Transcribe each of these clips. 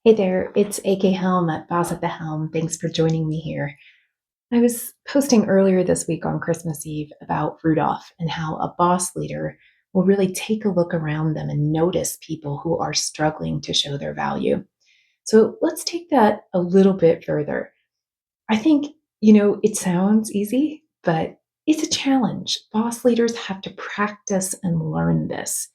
Hey there, it's AK Helm at Boss at the Helm. Thanks for joining me here. I was posting earlier this week on Christmas Eve about Rudolph and how a boss leader will really take a look around them and notice people who are struggling to show their value. So let's take that a little bit further. I think, it sounds easy, but it's a challenge. Boss leaders have to practice and learn this.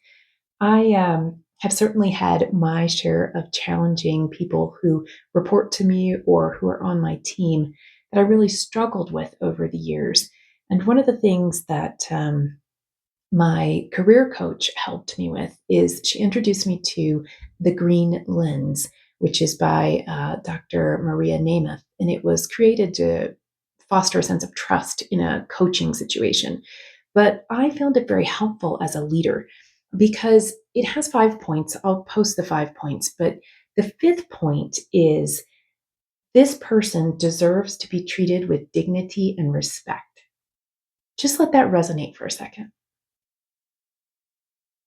I have certainly had my share of challenging people who report to me or who are on my team that I really struggled with over the years. And one of the things that my career coach helped me with is she introduced me to The Green Lens, which is by Dr. Maria Namath. And it was created to foster a sense of trust in a coaching situation. But I found it very helpful as a leader because it has 5 points. I'll post the 5 points, but the fifth point is this person deserves to be treated with dignity and respect. Just let that resonate for a second.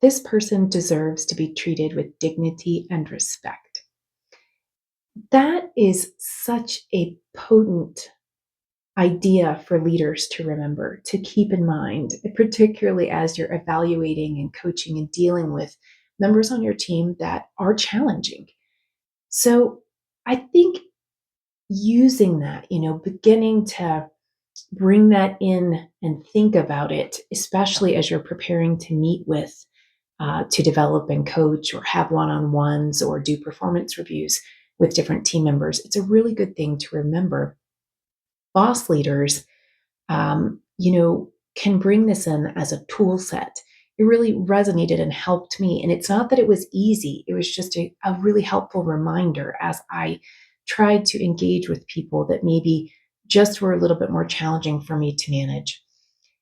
This person deserves to be treated with dignity and respect. That is such a potent idea for leaders to remember, to keep in mind, particularly as you're evaluating and coaching and dealing with members on your team that are challenging. So I think using that, beginning to bring that in and think about it, especially as you're preparing to meet with, to develop and coach or have one on ones or do performance reviews with different team members. It's a really good thing to remember. Boss leaders can bring this in as a tool set. It really resonated and helped me. And it's not that it was easy, it was just a really helpful reminder as I tried to engage with people that maybe just were a little bit more challenging for me to manage.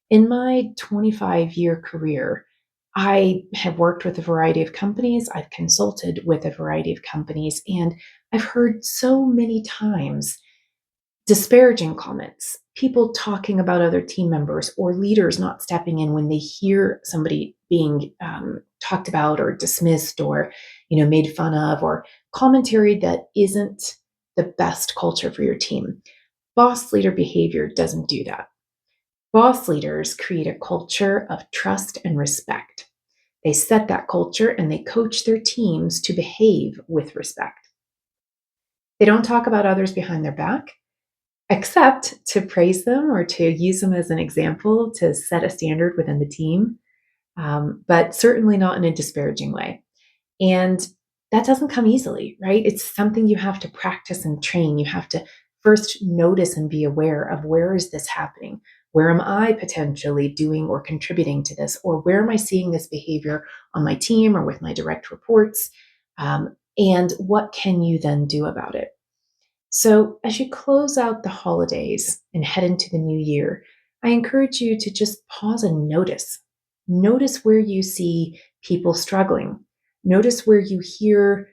In my 25-year career, I have worked with a variety of companies, I've consulted with a variety of companies, and I've heard so many times disparaging comments, people talking about other team members or leaders not stepping in when they hear somebody being talked about or dismissed or made fun of, or commentary that isn't the best culture for your team. Boss leader behavior doesn't do that. Boss leaders create a culture of trust and respect. They set that culture and they coach their teams to behave with respect. They don't talk about others behind their back, except to praise them or to use them as an example to set a standard within the team, but certainly not in a disparaging way. And that doesn't come easily, right? It's something you have to practice and train. You have to first notice and be aware of, where is this happening? Where am I potentially doing or contributing to this? Or where am I seeing this behavior on my team or with my direct reports? And what can you then do about it? So, as you close out the holidays and head into the new year, I encourage you to just pause and notice. Notice where you see people struggling. Notice where you hear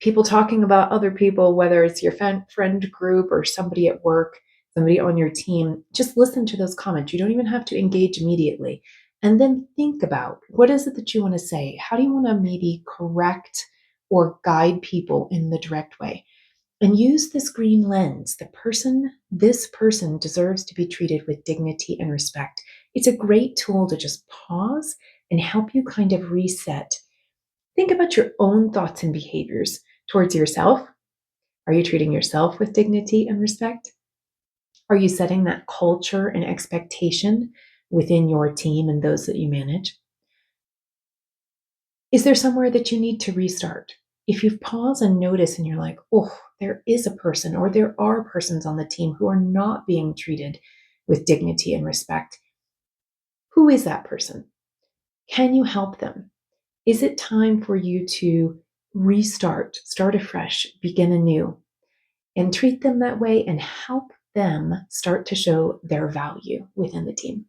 people talking about other people, whether it's your friend group or somebody at work, somebody on your team. Just listen to those comments. You don't even have to engage immediately. And then think about, what is it that you want to say? How do you want to maybe correct or guide people in the direct way? And use this green lens. This person deserves to be treated with dignity and respect. It's a great tool to just pause and help you kind of reset. Think about your own thoughts and behaviors towards yourself. Are you treating yourself with dignity and respect? Are you setting that culture and expectation within your team and those that you manage? Is there somewhere that you need to restart? If you've paused and notice and you're like, oh, there is a person or there are persons on the team who are not being treated with dignity and respect, who is that person? Can you help them? Is it time for you to restart, start afresh, begin anew, and treat them that way and help them start to show their value within the team?